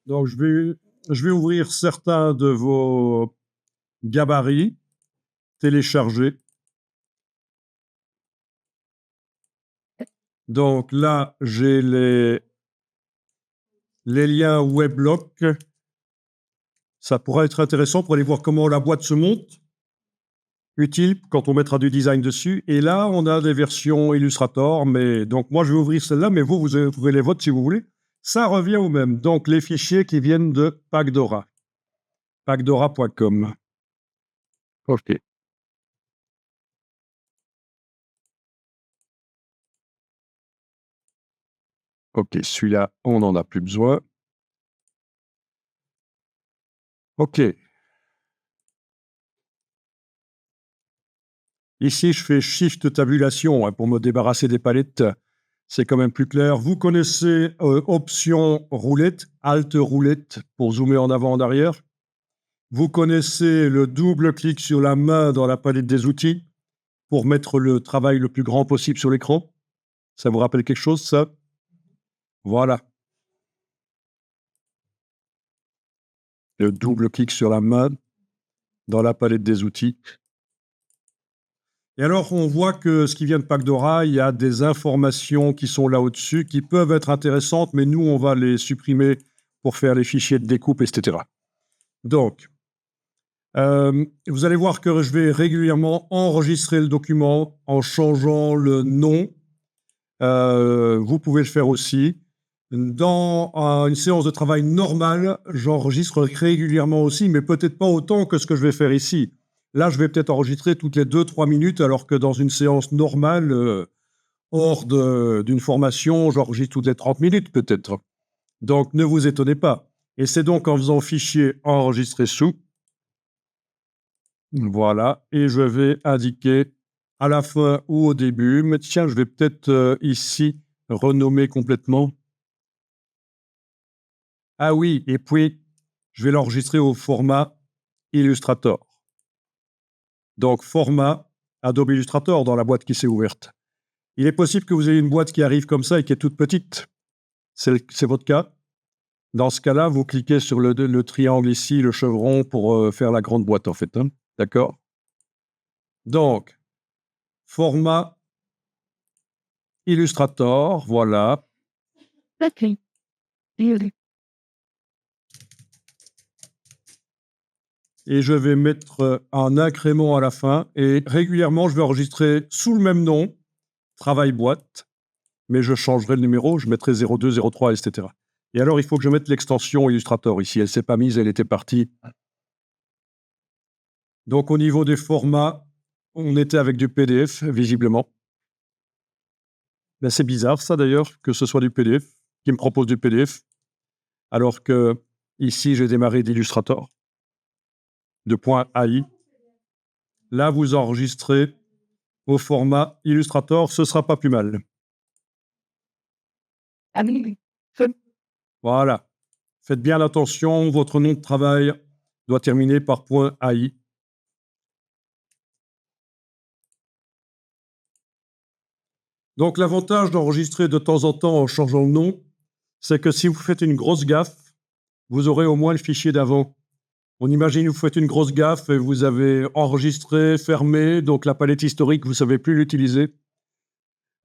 Donc, je vais ouvrir certains de vos gabarits, télécharger. Donc là, j'ai les liens Weblock. Ça pourrait être intéressant pour aller voir comment la boîte se monte. Utile quand on mettra du design dessus. Et là, on a des versions Illustrator. Mais donc, moi, je vais ouvrir celle-là, mais vous pouvez les votes si vous voulez. Ça revient au même. Donc, les fichiers qui viennent de Pagdora. Pagdora.com. OK. OK, celui-là, on n'en a plus besoin. OK. Ici, je fais Shift tabulation pour me débarrasser des palettes. C'est quand même plus clair. Vous connaissez Option roulette, Alt roulette pour zoomer en avant, en arrière. Vous connaissez le double clic sur la main dans la palette des outils pour mettre le travail le plus grand possible sur l'écran. Ça vous rappelle quelque chose, ça? Voilà. Le double clic sur la main dans la palette des outils. Et alors, on voit que ce qui vient de Pagdora, il y a des informations qui sont là au-dessus, qui peuvent être intéressantes, mais nous, on va les supprimer pour faire les fichiers de découpe, etc. Donc, vous allez voir que je vais régulièrement enregistrer le document en changeant le nom. Vous pouvez le faire aussi. Dans une séance de travail normale, j'enregistre régulièrement aussi, mais peut-être pas autant que ce que je vais faire ici. Là, je vais peut-être enregistrer toutes les 2-3 minutes, alors que dans une séance normale, hors d'une formation, j'enregistre toutes les 30 minutes peut-être. Donc, ne vous étonnez pas. Et c'est donc en faisant fichier enregistrer sous. Voilà. Et je vais indiquer à la fin ou au début. Mais tiens, je vais peut-être ici renommer complètement. Ah oui, et puis, je vais l'enregistrer au format Illustrator. Donc, format Adobe Illustrator dans la boîte qui s'est ouverte. Il est possible que vous ayez une boîte qui arrive comme ça et qui est toute petite. C'est votre cas. Dans ce cas-là, vous cliquez sur le triangle ici, le chevron, pour faire la grande boîte, en fait. Hein. D'accord? Donc, format Illustrator, voilà. OK. Et je vais mettre un incrément à la fin. Et régulièrement, je vais enregistrer sous le même nom, travail boîte, mais je changerai le numéro, je mettrai 02, 03, etc. Et alors, il faut que je mette l'extension Illustrator ici. Elle ne s'est pas mise, elle était partie. Donc, au niveau des formats, on était avec du PDF, visiblement. Ben, c'est bizarre, ça, d'ailleurs, que ce soit du PDF, qui me propose du PDF, alors que ici, j'ai démarré d'Illustrator, de .ai. Là, vous enregistrez au format Illustrator, ce sera pas plus mal. Voilà. Faites bien attention, votre nom de travail doit terminer par .ai. Donc, l'avantage d'enregistrer de temps en temps en changeant le nom, c'est que si vous faites une grosse gaffe, vous aurez au moins le fichier d'avant. On imagine, vous faites une grosse gaffe et vous avez enregistré, fermé, donc la palette historique, vous ne savez plus l'utiliser.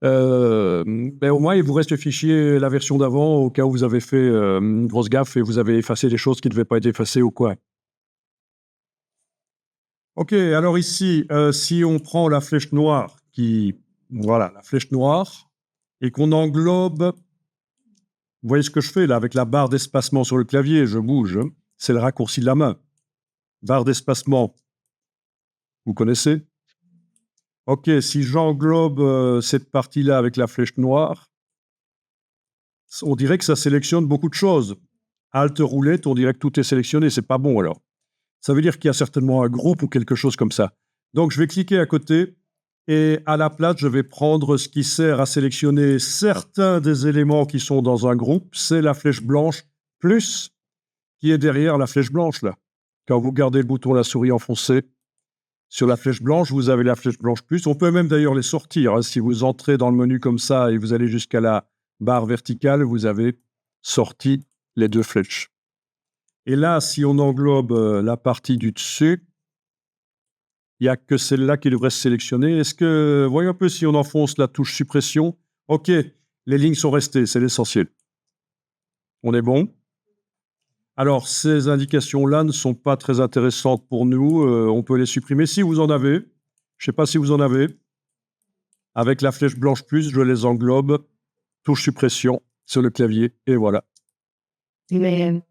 Mais au moins, il vous reste le fichier, la version d'avant, au cas où vous avez fait une grosse gaffe et vous avez effacé des choses qui ne devaient pas être effacées ou quoi. OK, alors ici, si on prend la flèche noire, voilà, la flèche noire, et qu'on englobe, vous voyez ce que je fais là, avec la barre d'espacement sur le clavier, je bouge, hein. C'est le raccourci de la main. Barre d'espacement, vous connaissez? OK, si j'englobe cette partie-là avec la flèche noire, on dirait que ça sélectionne beaucoup de choses. Alt roulette, on dirait que tout est sélectionné, c'est pas bon alors. Ça veut dire qu'il y a certainement un groupe ou quelque chose comme ça. Donc je vais cliquer à côté et à la place, je vais prendre ce qui sert à sélectionner certains des éléments qui sont dans un groupe. C'est la flèche blanche plus qui est derrière la flèche blanche là. Quand vous gardez le bouton de la souris enfoncé sur la flèche blanche, vous avez la flèche blanche plus. On peut même d'ailleurs les sortir. Hein. Si vous entrez dans le menu comme ça et vous allez jusqu'à la barre verticale, vous avez sorti les deux flèches. Et là, si on englobe la partie du dessus, il n'y a que celle-là qui devrait se sélectionner. Est-ce que, voyons un peu si on enfonce la touche suppression. OK, les lignes sont restées, c'est l'essentiel. On est bon? Alors, ces indications-là ne sont pas très intéressantes pour nous. On peut les supprimer si vous en avez. Je ne sais pas si vous en avez. Avec la flèche blanche plus, je les englobe. Touche suppression sur le clavier et voilà. Mais